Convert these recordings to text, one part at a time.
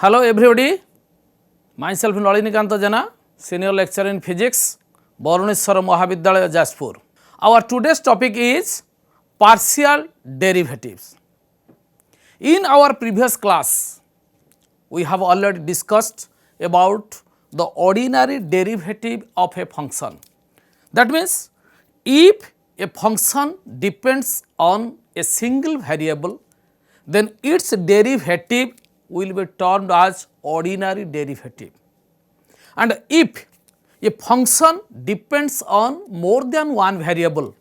Hello everybody, myself Nalinikanta Jana, Senior Lecturer in Physics, Bharaneshwar Mahavidyalaya, Jashpur. Our today's topic is partial derivatives. In our previous class, we have already discussed about the ordinary derivative of a function. That means, if a function depends on a single variable, then its derivative will be termed as ordinary derivative. And if a function depends on more than one variable,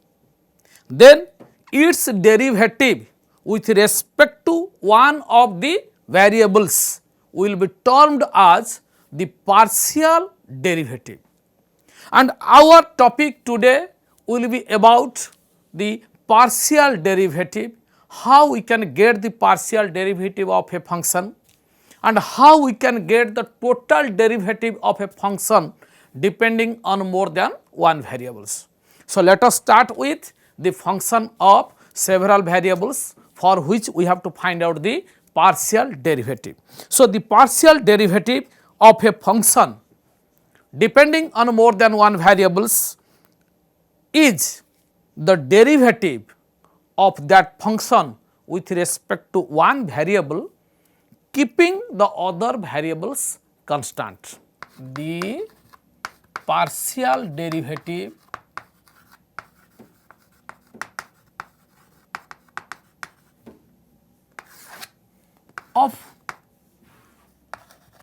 then its derivative with respect to one of the variables will be termed as the partial derivative. And our topic today will be about the partial derivative, how we can get the partial derivative of a function and how we can get the total derivative of a function depending on more than one variables. So, let us start with the function of several variables for which we have to find out the partial derivative. So, the partial derivative of a function depending on more than one variables is the derivative of that function with respect to one variable keeping the other variables constant. The partial derivative of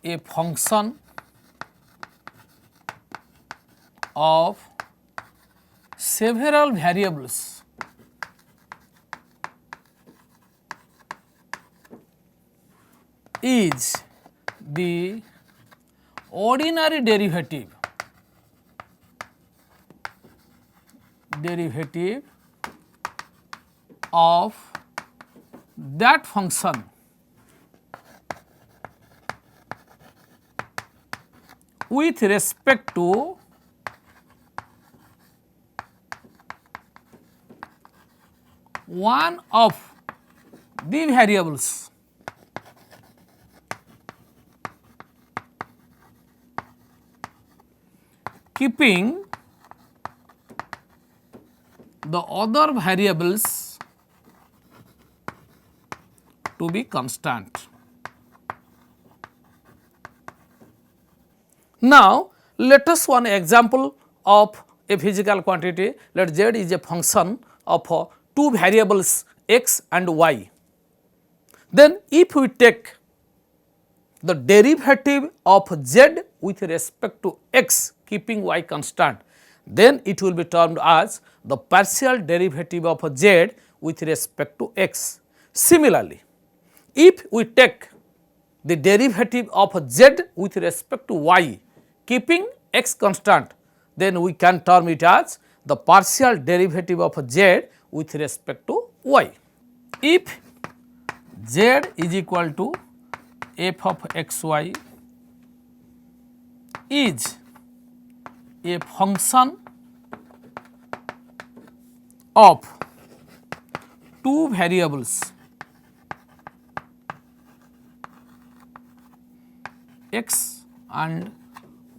a function of several variables is the ordinary derivative of that function with respect to one of the variables keeping the other variables to be constant. Now, let us one example of a physical quantity. Let Z is a function of two variables x and y. Then if we take the derivative of z with respect to x keeping y constant, then it will be termed as the partial derivative of z with respect to x. Similarly, if we take the derivative of z with respect to y keeping x constant, then we can term it as the partial derivative of z with respect to y. If z is equal to f of x y is a function of two variables x and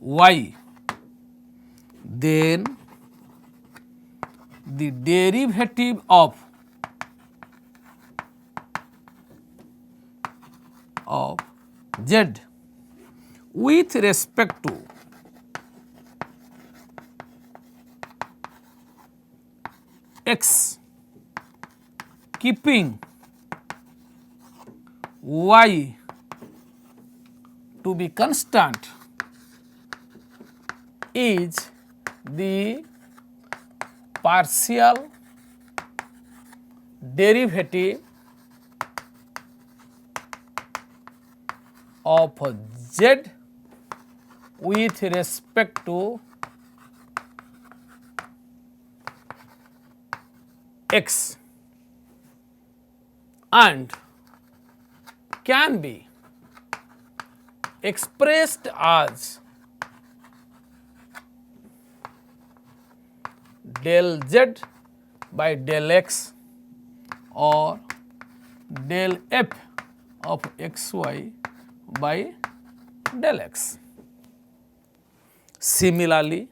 y, then the derivative of z with respect to x keeping y to be constant is the partial derivative of z with respect to x and can be expressed as del z by del x or del f of x y by del x. Similarly,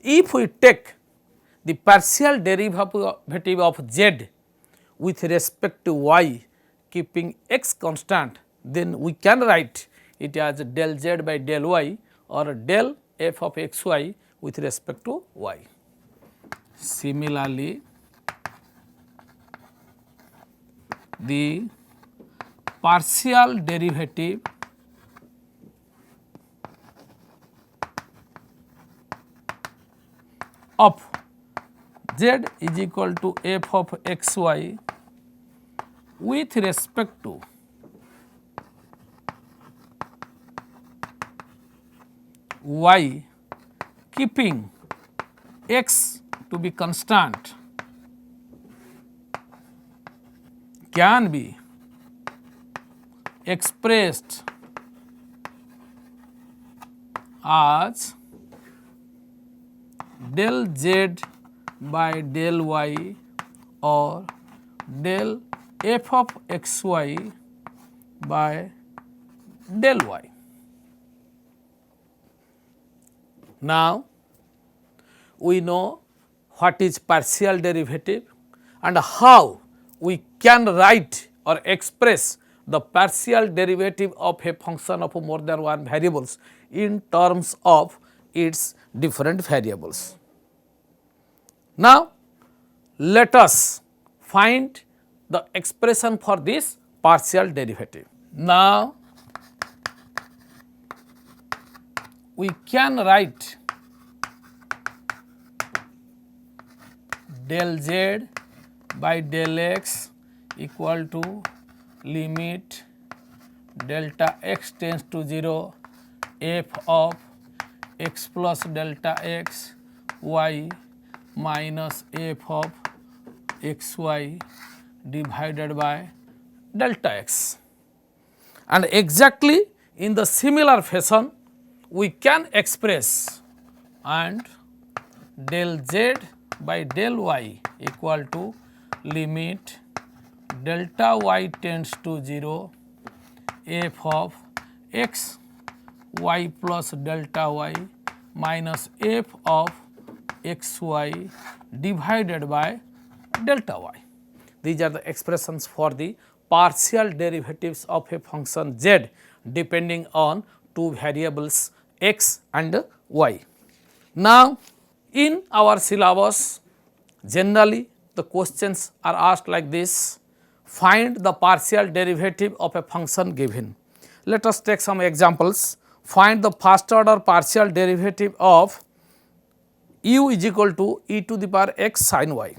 if we take the partial derivative of z with respect to y keeping x constant, then we can write it as del z by del y or del f of x y with respect to y. Similarly, the partial derivative of z is equal to f of x y with respect to y keeping x to be constant can be expressed as del z by del y or del f of x y by del y. Now, we know what is partial derivative and how we can write or express the partial derivative of a function of more than one variables in terms of its different variables. Now, let us find the expression for this partial derivative. Now, we can write del z by del x equal to limit delta x tends to 0 f of x plus delta x y minus f of x y divided by delta x. And exactly in the similar fashion we can express and del z by del y equal to limit delta y tends to 0 f of x y plus delta y minus f of x y divided by delta y. These are the expressions for the partial derivatives of a function z depending on two variables x and y. Now, in our syllabus generally the questions are asked like this: find the partial derivative of a function given. Let us take some examples. Find the first order partial derivative of u is equal to e to the power x sin y.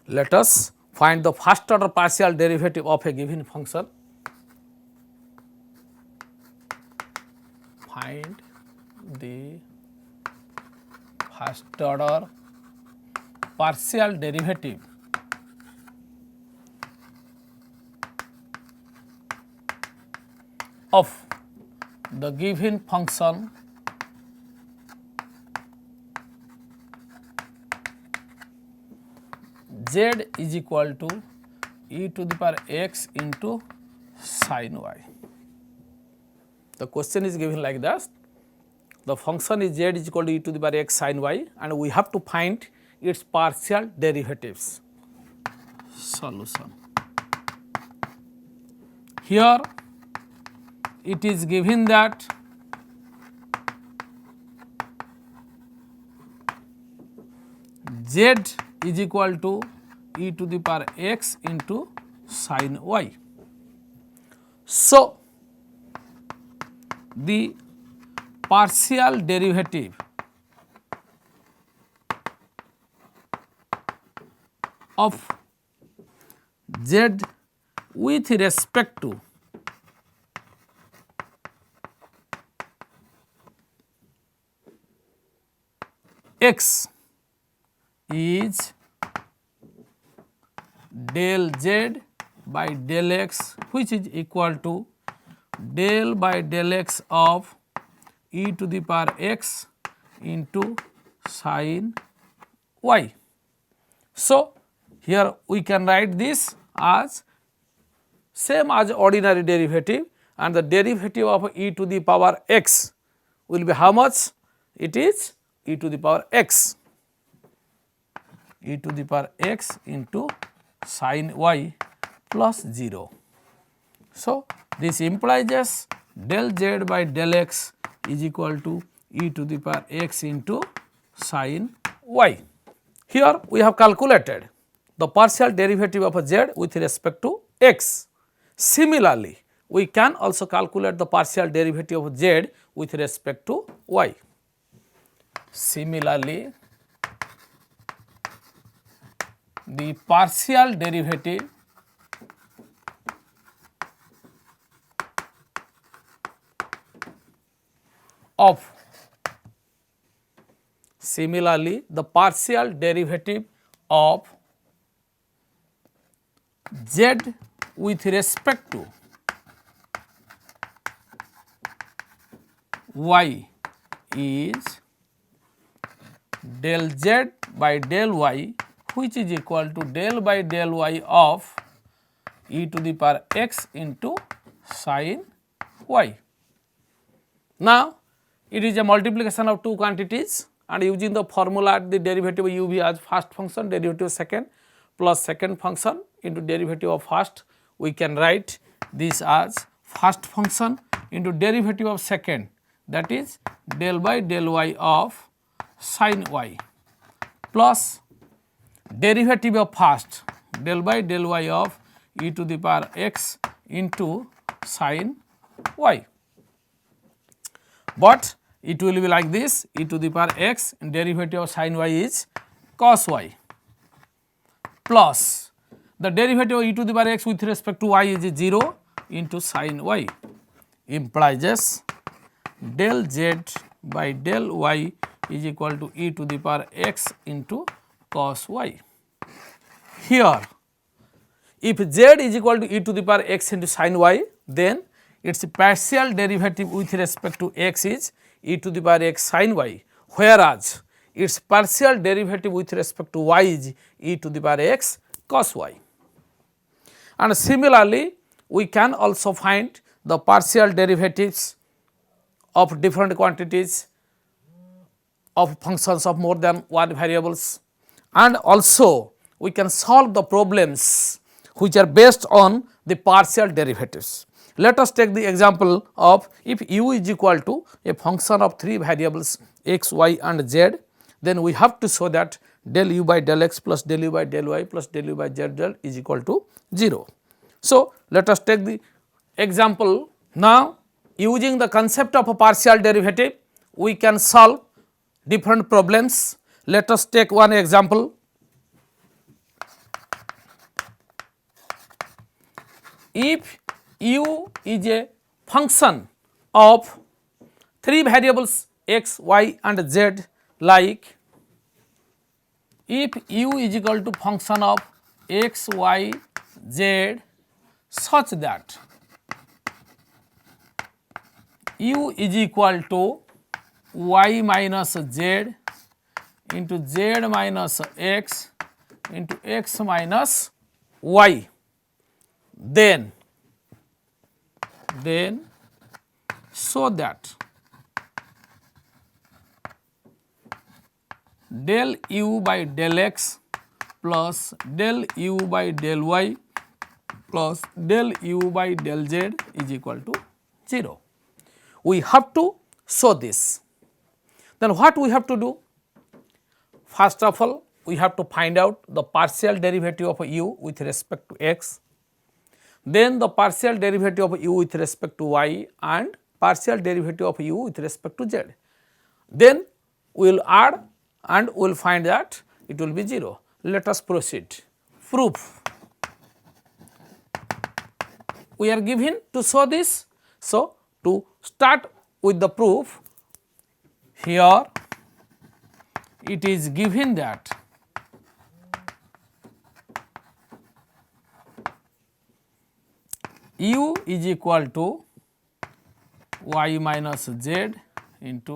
Let us find the first order partial derivative of a given function. Find the first order partial derivative of the given function z is equal to e to the power x into sin y. The question is given like this: the function is z is equal to e to the power x sin y and we have to find its partial derivatives. Solution. Here it is given that z is equal to e to the power x into sin y. So, the partial derivative of z with respect to x is del z by del x, which is equal to del by del x of e to the power x into sin y. So, here we can write this as same as ordinary derivative and the derivative of e to the power x will be how much? It is e to the power x, e to the power x into sin y plus 0. So, this implies del z by del x is equal to e to the power x into sin y. Here we have calculated the partial derivative of z with respect to x. Similarly, we can also calculate the partial derivative of z with respect to y. Similarly, the partial derivative of the partial derivative of z with respect to y is del z by del y, which is equal to del by del y of e to the power x into sin y. Now, it is a multiplication of two quantities, and using the formula the derivative of uv as first function, derivative of second plus second function into derivative of first, we can write this as first function into derivative of second, that is del by del y of sin y plus derivative of first del by del y of e to the power x into sin y. But it will be like this, e to the power x and derivative of sin y is cos y plus the derivative of e to the power x with respect to y is 0 into sin y, implies del z by del y is equal to e to the power x into cos y. Here, if z is equal to e to the power x into sin y, then its partial derivative with respect to x is e to the power x sin y, whereas its partial derivative with respect to y is e to the power x cos y. And similarly, we can also find the partial derivatives of different quantities of functions of more than one variables, and also we can solve the problems which are based on the partial derivatives. Let us take the example of if u is equal to a function of three variables x, y and z, then we have to show that del u by del x plus del u by del y plus del u by z del is equal to 0. So, let us take the example. Now, using the concept of a partial derivative, we can solve different problems. Let us take one example. If u is a function of three variables x, y and z, like if u is equal to function of x, y, z such that u is equal to y minus z into z minus x into x minus y, then so that del u by del x plus del u by del y plus del u by del z is equal to 0. We have to show this. Then what we have to do? First of all, we have to find out the partial derivative of u with respect to x, then the partial derivative of u with respect to y and partial derivative of u with respect to z. Then we will add and we will find that it will be 0. Let us proceed. Proof. We are given to show this. So, to start with the proof, here it is given that u is equal to y minus z into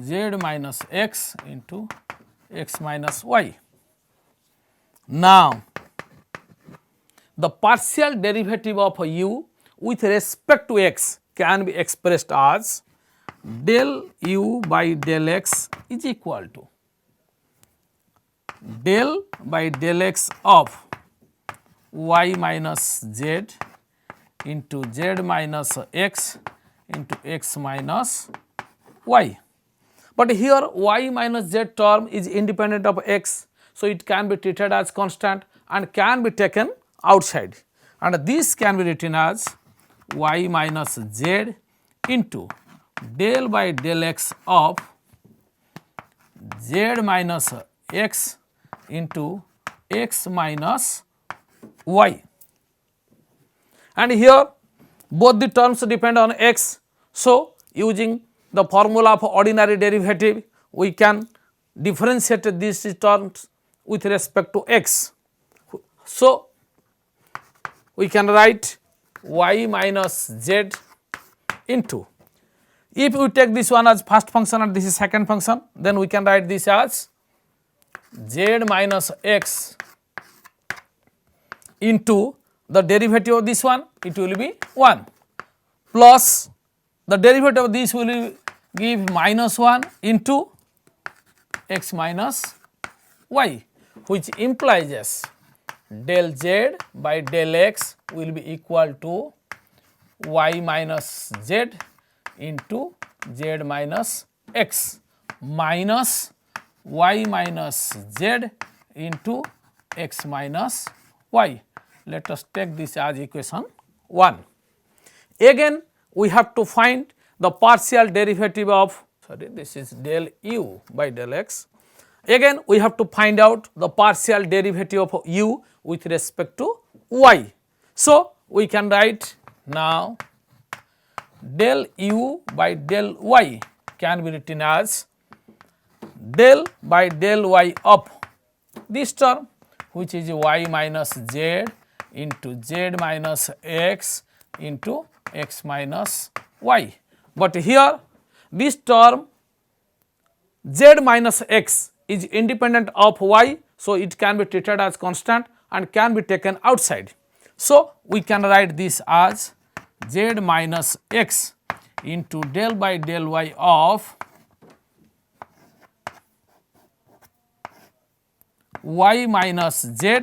z minus x into x minus y. Now, the partial derivative of u with respect to x can be expressed as del u by del x is equal to del by del x of y minus z into z minus x into x minus y. But here y minus z term is independent of x, so it can be treated as constant and can be taken outside, and this can be written as y minus z into del by del x of z minus x into x minus y. And here both the terms depend on x, so using the formula of ordinary derivative we can differentiate these terms with respect to x. So we can write y minus z into, if we take this one as first function and this is second function, then we can write this as z minus x into the derivative of this one, it will be 1, plus the derivative of this will give minus 1 into x minus y, which implies as del z by del x will be equal to y minus z into z minus x minus y minus z into x minus y. Let us take this as equation 1. Again we have to find the partial derivative of, this is del u by del x. Again we have to find out the partial derivative of u with respect to y. So we can write now del u by del y can be written as del by del y of this term, which is y minus z into z minus x into x minus y. But here this term z minus x is independent of y, so it can be treated as constant and can be taken outside. So we can write this as z minus x into del by del y of y minus z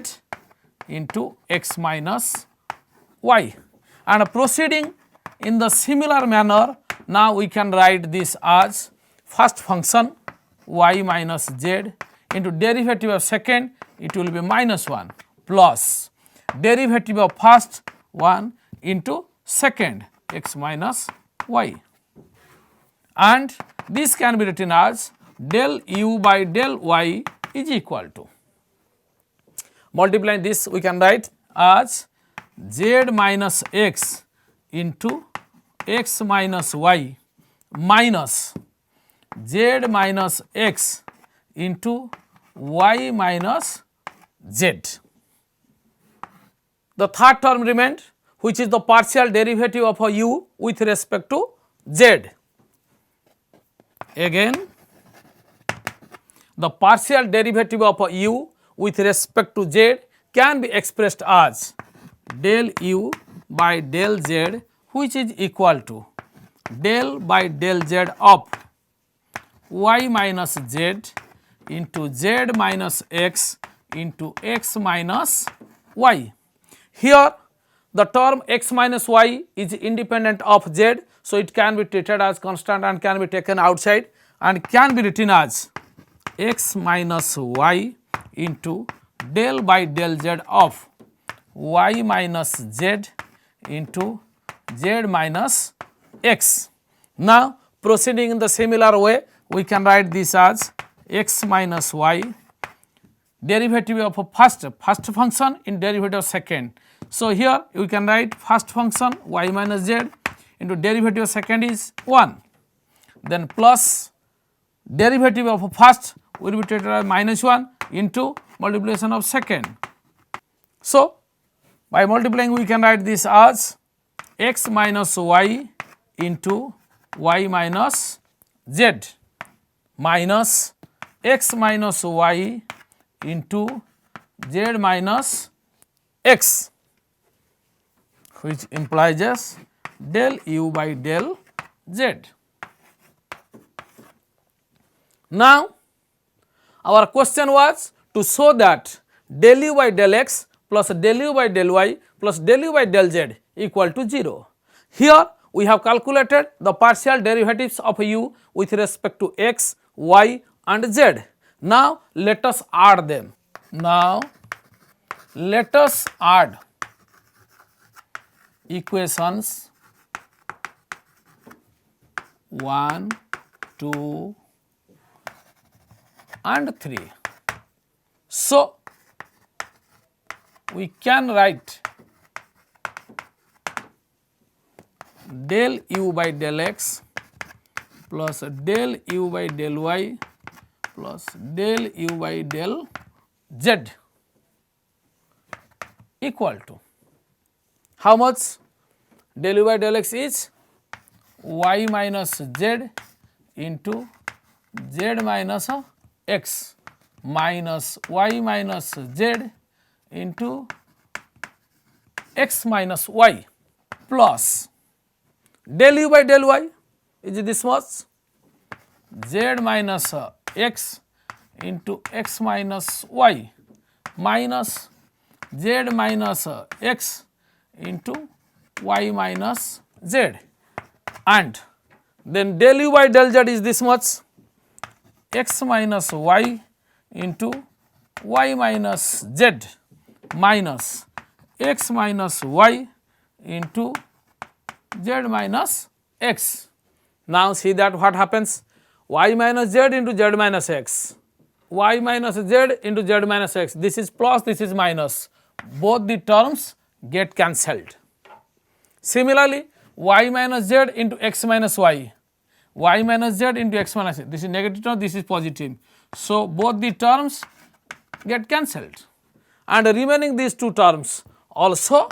into x minus y, and proceeding in the similar manner, now we can write this as first function y minus z into derivative of second, it will be minus 1 plus derivative of first 1 into second x minus y, and this can be written as del u by del y is equal to, multiplying this we can write as z minus x into x minus y minus z minus x into y minus z. The third term remained, which is the partial derivative of a u with respect to z. Again the partial derivative of a u with respect to z can be expressed as del u by del z, which is equal to del by del z of y minus z into z minus x into x minus y. Here the term x minus y is independent of z, so it can be treated as constant and can be taken outside, and can be written as x minus y into del by del z of y minus z into z minus x. Now proceeding in the similar way, we can write this as x minus y derivative of a first function in derivative of second. So here you can write first function y minus z into derivative of second is 1, then plus derivative of first will be treated as minus 1 into multiplication of second. So by multiplying we can write this as x minus y into y minus z minus x minus y into z minus x. which implies as del u by del z. Now, our question was to show that del u by del x plus del u by del y plus del u by del z equal to 0. Here we have calculated the partial derivatives of u with respect to x, y and z. Now, let us add them. Now, let us add equations 1, 2 and 3. So, we can write del u by del x plus del u by del y plus del u by del z equal to how much? Del u by del x is y minus z into z minus x minus y minus z into x minus y plus del u by del y is this much z minus x into x minus y minus z minus x into y minus z, and then del u by del z is this much x minus y into y minus z minus x minus y into z minus x. Now, see that what happens, y minus z into z minus x, y minus z into z minus x, this is plus, this is minus, both the terms get cancelled. Similarly, y minus z into x minus y, y minus z into x minus, this is negative term, this is positive. So, both the terms get cancelled and remaining these two terms also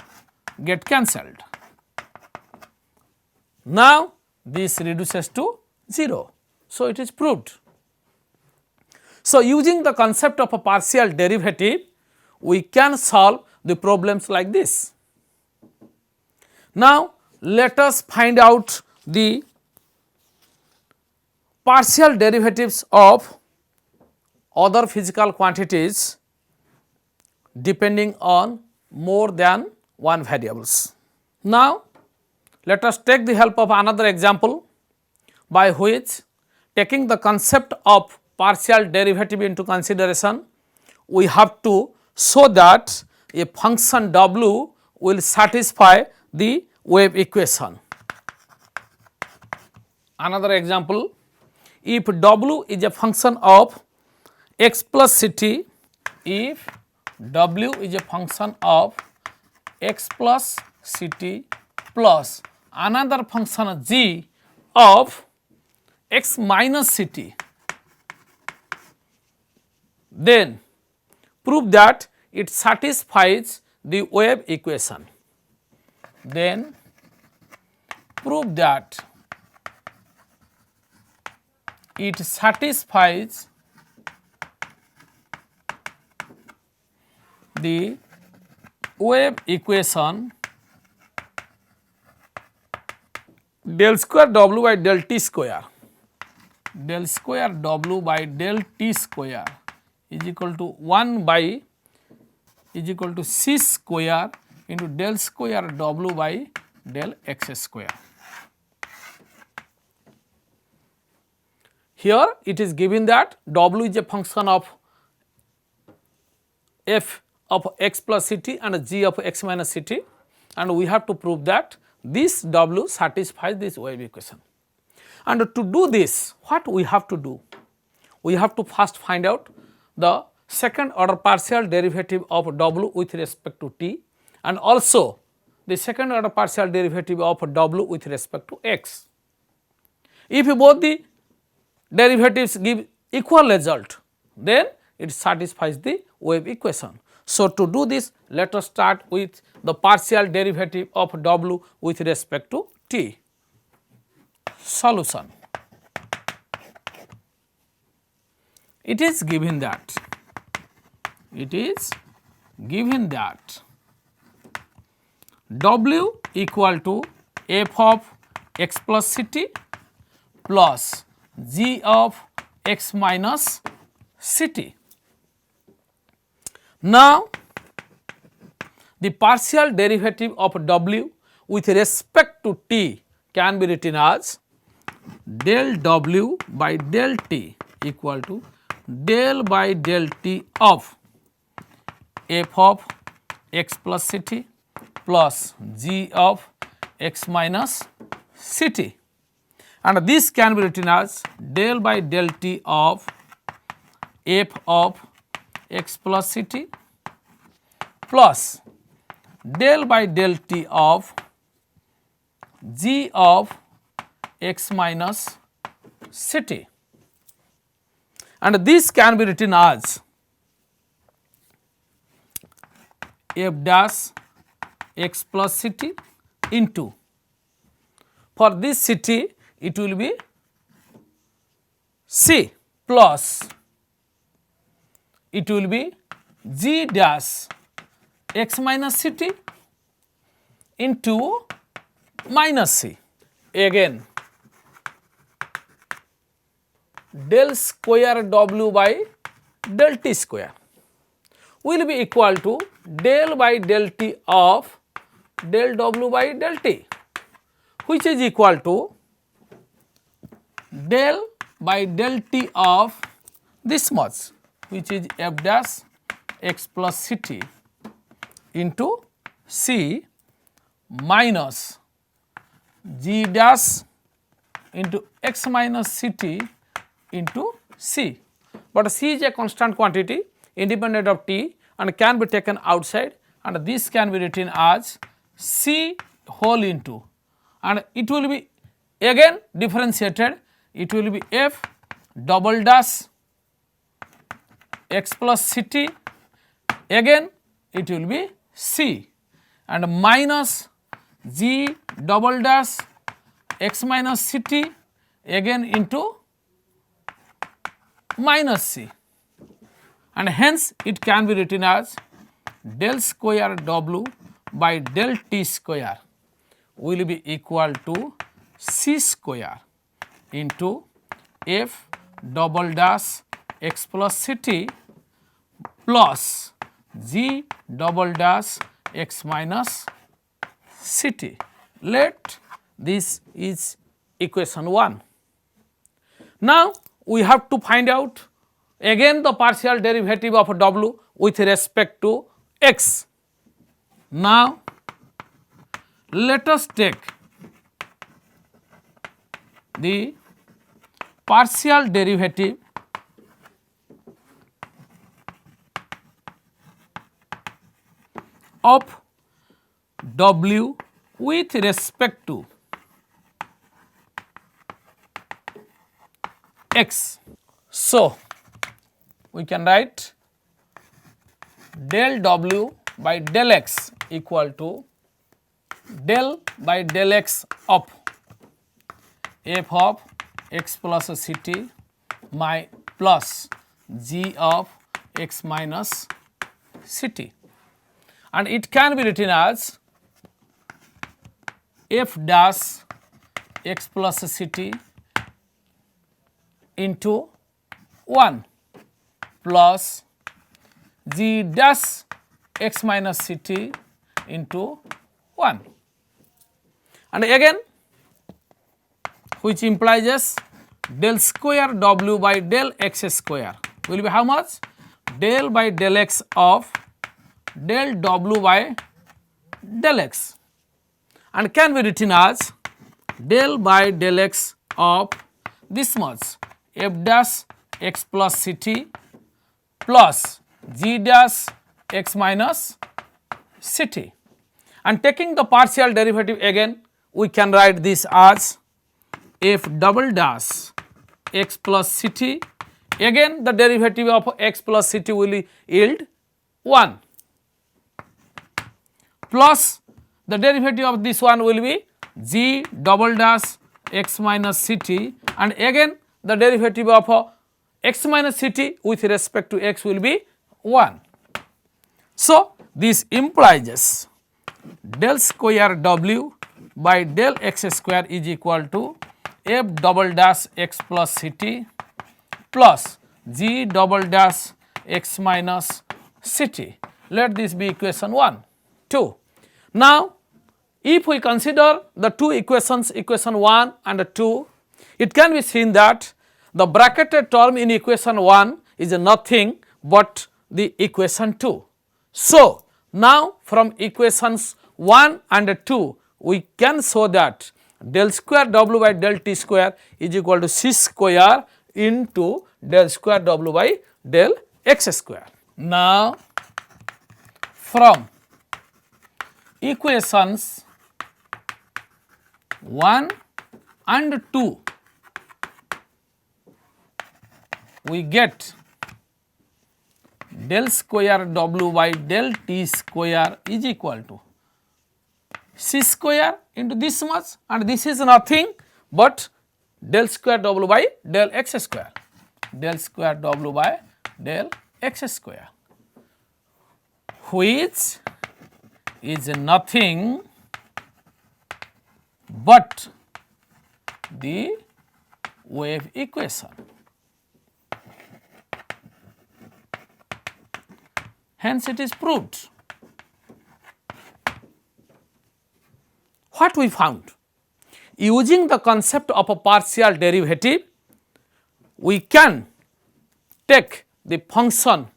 get cancelled. Now, this reduces to 0. So, it is proved. So, using the concept of a partial derivative, we can solve the problems like this. Now, let us find out the partial derivatives of other physical quantities depending on more than one variables. Now, let us take the help of another example by which, taking the concept of partial derivative into consideration, we have to show that a function w will satisfy the wave equation. Another example, if w is a function of x plus ct, if w is a function of x plus ct plus another function g of x minus ct, then prove that it satisfies the wave equation. Then prove that it satisfies the wave equation del square w by del t square, del square w by del t square is equal to 1 by is equal to c square into del square w by del x square. Here it is given that w is a function of f of x plus ct and g of x minus ct, and we have to prove that this w satisfies this wave equation. And to do this, what we have to do? We have to first find out the second order partial derivative of w with respect to t, and also the second order partial derivative of w with respect to x. If both the derivatives give equal result, then it satisfies the wave equation. So, to do this, let us start with the partial derivative of w with respect to t. Solution. It is given that W equal to f of x plus ct plus g of x minus ct. Now, the partial derivative of W with respect to t can be written as del W by del t equal to del by del t of f of x plus ct plus g of x minus ct, and this can be written as del by del t of f of x plus ct plus del by del t of g of x minus ct, and this can be written as f dash x plus ct into, for this ct it will be c plus it will be g dash x minus ct into minus c. Again del square W by del t square will be equal to del by del t of del W by del t, which is equal to del by del t of this much, which is f dash x plus ct into c minus g dash into x minus ct into c, but c is a constant quantity independent of t and can be taken outside, and this can be written as c whole into, and it will be again differentiated, it will be f double dash x plus ct, again it will be c, and minus g double dash x minus ct again into minus c, and hence it can be written as del square W by del t square will be equal to c square into f double dash x plus ct plus g double dash x minus ct. Let this is equation 1. Now, we have to find out again the partial derivative of W with respect to x. Now, let us take the partial derivative of W with respect to x. So, we can write del W by del x equal to del by del x of f of x plus ct my plus g of x minus ct, and it can be written as f dash x plus ct into 1 plus g dash x minus ct into 1, and again which implies as del square W by del x square will be how much? Del by del x of del W by del x, and can be written as del by del x of this much f dash x plus ct plus g dash x minus ct, and taking the partial derivative again we can write this as f double dash x plus ct, again the derivative of x plus ct will yield 1 plus the derivative of this one will be g double dash x minus ct, and again the derivative of x minus ct with respect to x will be 1. So, this implies del square w by del x square is equal to f double dash x plus ct plus g double dash x minus ct. Let this be equation 1, 2. Now, if we consider the two equations, equation 1 and 2, it can be seen that the bracketed term in equation 1 is nothing but the equation 2. So, now from equations 1 and 2, we can show that del square w by del t square is equal to c square into del square w by del x square. Now, from equations 1 and 2, we get del square w by del t square is equal to c square into this much, and this is nothing but del square w by del x square, del square w by del x square, which is nothing but the wave equation. Hence, it is proved. What we found? Using the concept of a partial derivative, we can take the function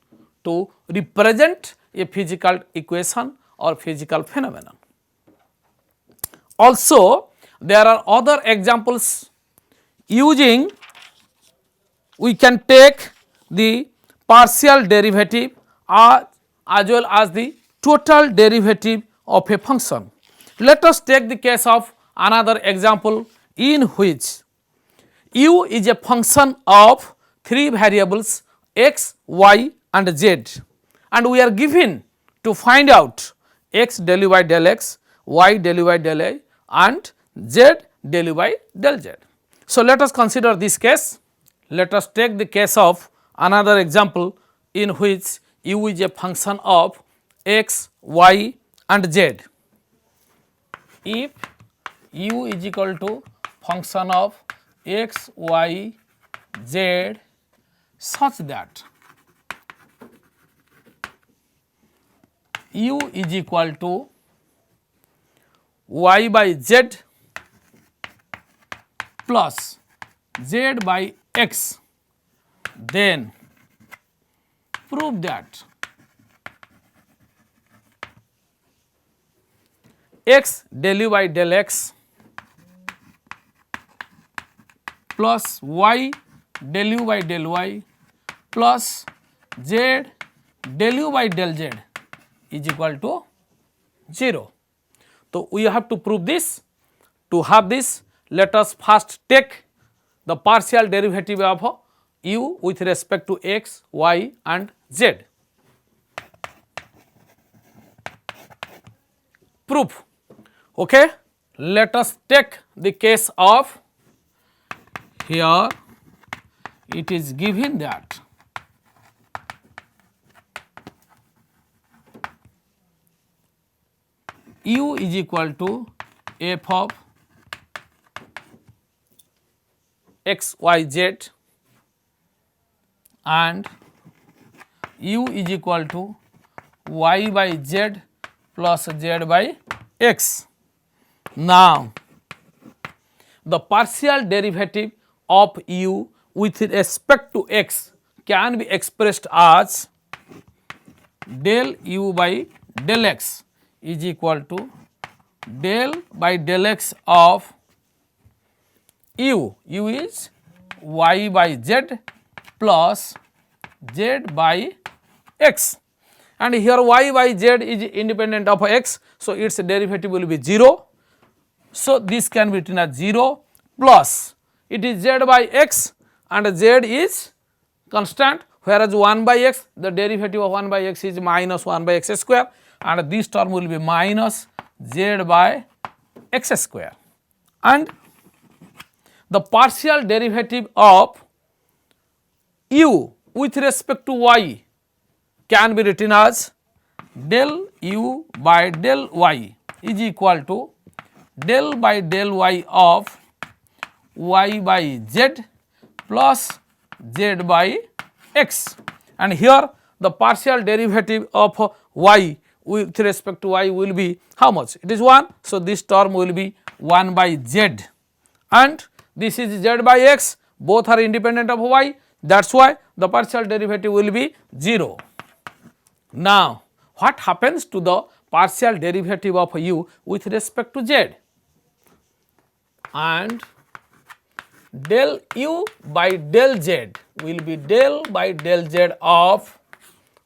to represent a physical equation or physical phenomenon. Also, there are other examples using, we can take the partial derivative as well as the total derivative of a function. Let us take the case of another example in which u is a function of three variables x, y and z, and we are given to find out x del u by del x, y del u by del y and z del u by del z. So, let us consider this case. Let us take the case of another example in which u is a function of x, y and z. If u is equal to function of x, y, z such that u is equal to y by z plus z by x, then prove that x del u by del x plus y del u by del y plus z del u by del z is equal to 0. So, we have to prove this. To have this, let us first take the partial derivative of u with respect to x, y and z. Proof. Okay. Let us take the case of, here it is given that u is equal to f of x, y, z and u is equal to y by z plus z by x. Now, the partial derivative of u with respect to x can be expressed as del u by del x is equal to del by del x of u is y by z plus z by x, and here y by z is independent of x. So, its derivative will be 0. So, this can be written as 0 plus it is z by x and z is constant, whereas 1 by x, the derivative of 1 by x is minus 1 by x square, and this term will be minus z by x square, and the partial derivative of u with respect to y can be written as del u by del y is equal to del by del y of y by z plus z by x, and here the partial derivative of y with respect to y will be how much? It is 1. So, this term will be 1 by z, and this is z by x, both are independent of y, that is why the partial derivative will be 0. Now, what happens to the partial derivative of u with respect to z? And del u by del z will be del by del z of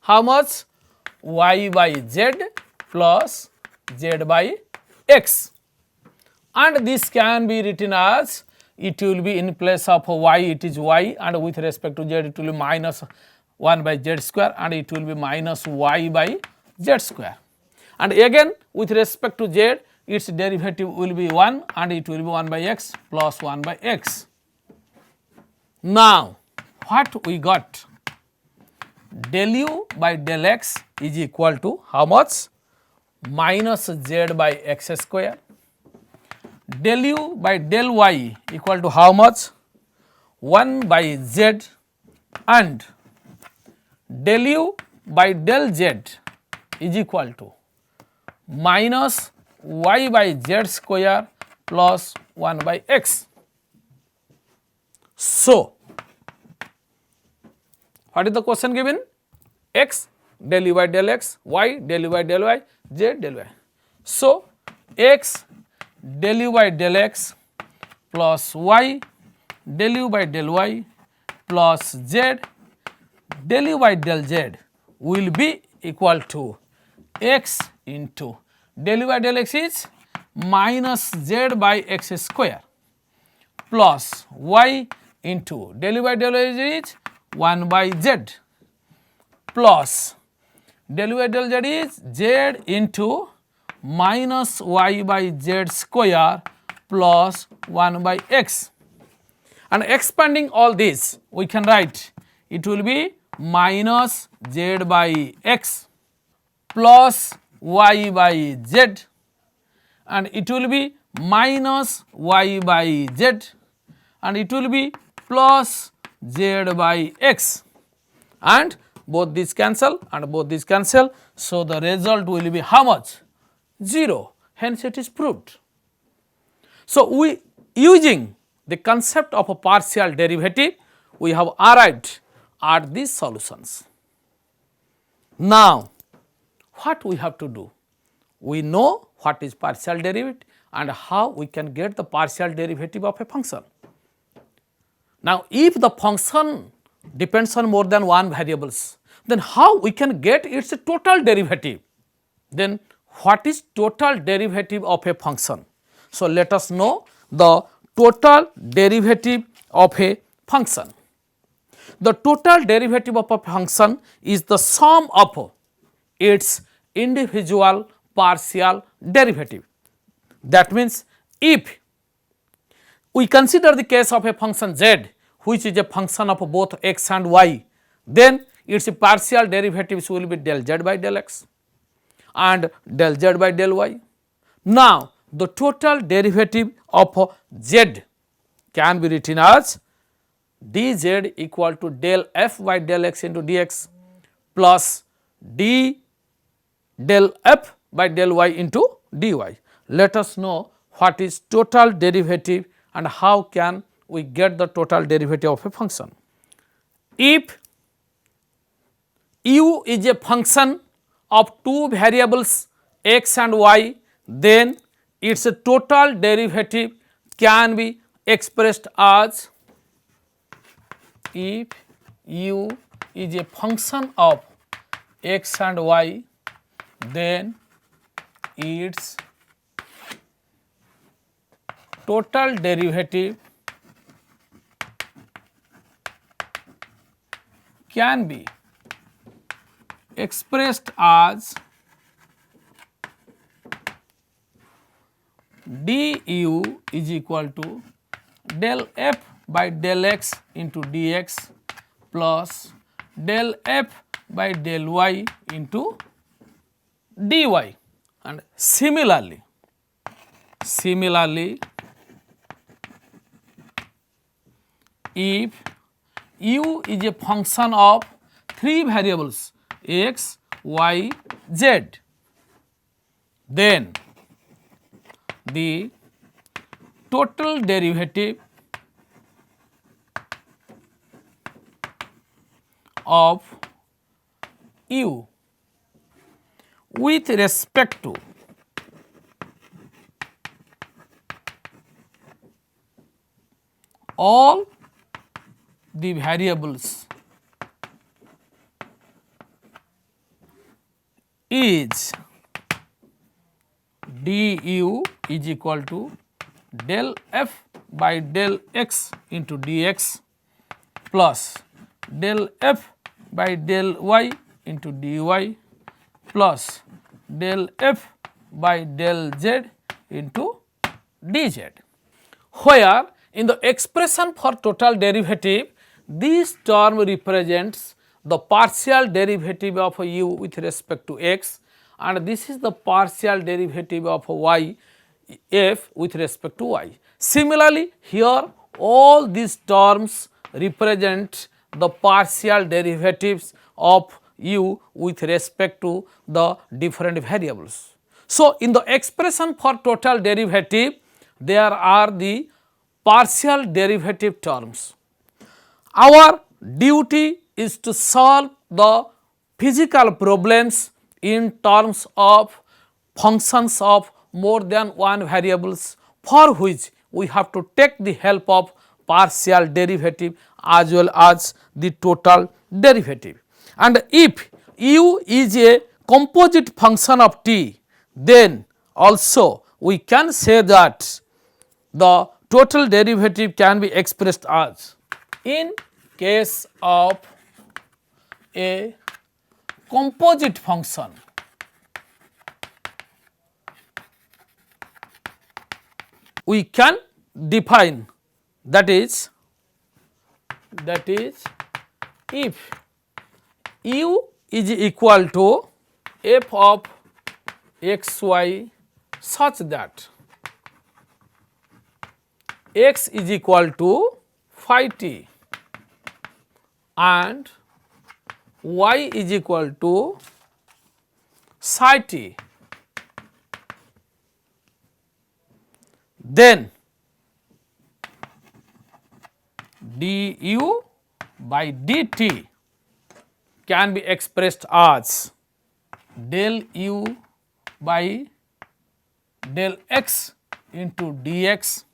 how much? Y by z plus z by x, and this can be written as, it will be in place of y it is y, and with respect to z it will be minus 1 by z square, and it will be minus y by z square, and again with respect to z its derivative will be 1, and it will be 1 by x plus 1 by x. Now, what we got? Del u by del x is equal to how much? Minus z by x square. Del u by del y equal to how much? 1 by z, and del u by del z is equal to minus y by z square plus 1 by x. So, what is the question given? X del u by del x, y del u by del y, z del y. So, x del u by del x plus y del u by del y plus z del u by del z will be equal to x into del u by del x is minus z by x square plus y into del u by del y is 1 by z plus del u by del z is z into minus y by z square plus 1 by x, and expanding all this we can write it will be minus z by x plus y by z, and it will be minus y by z, and it will be plus z by x, and both these cancel and both these cancel. So, the result will be how much? 0, hence it is proved. So, we using the concept of a partial derivative we have arrived at these solutions. Now, what we have to do? We know what is partial derivative and how we can get the partial derivative of a function. Now, if the function depends on more than one variables, then how we can get its total derivative? Then what is total derivative of a function? So, let us know the total derivative of a function. The total derivative of a function is the sum of its individual partial derivative. That means, if we consider the case of a function z which is a function of both x and y, then its partial derivatives will be del z by del x and del z by del y. Now, the total derivative of z can be written as dz equal to del f by del x into dx plus d del f by del y into dy. Let us know what is total derivative and how can we get the total derivative of a function. If u is a function of two variables x and y, then its total derivative can be expressed as, if u is a function of x and y, then its total derivative can be expressed as du is equal to del f by del x into dx plus del f by del y into dy. And similarly, if u is a function of three variables x, y, z, then the total derivative of u with respect to all the variables is du is equal to del f by del x into dx plus del f by del y into dy plus del f by del z into dz, where in the expression for total derivative this term represents the partial derivative of u with respect to x, and this is the partial derivative of y f with respect to y. Similarly, here all these terms represent the partial derivatives of u with respect to the different variables. So, in the expression for total derivative there are the partial derivative terms. Our duty is to solve the physical problems in terms of functions of more than one variables, for which we have to take the help of partial derivative as well as the total derivative. And if u is a composite function of t, then also we can say that the total derivative can be expressed as, in case of a composite function, we can define, that is if u is equal to f of x y such that x is equal to phi t and y is equal to psi t, then du by dt can be expressed as del u by del x into dx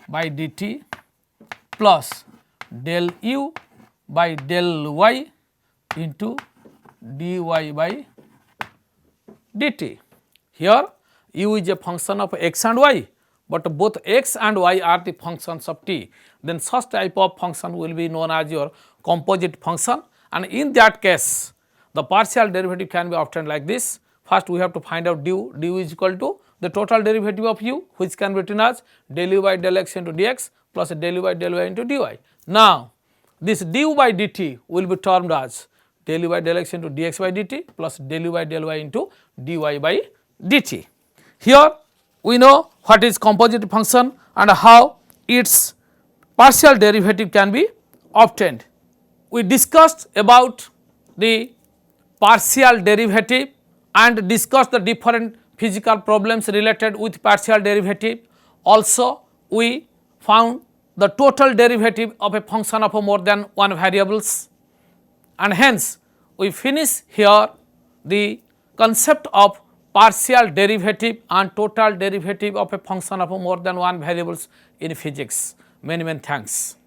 by dt plus del u by del y into dy by dt. Here u is a function of x and y, but both x and y are the functions of t, then such type of function will be known as your composite function, and in that case the partial derivative can be obtained like this. First we have to find out du is equal to the total derivative of u, which can be written as del u by del x into dx plus del u by del y into dy. Now this du by dt will be termed as del u by del x into dx by dt plus del u by del y into dy by dt. Here we know what is composite function and how its partial derivative can be obtained. We discussed about the partial derivative and discussed the different physical problems related with partial derivative. Also we found the total derivative of a function of more than one variables, and hence we finish here the concept of partial derivative and total derivative of a function of more than one variables in physics. Many thanks.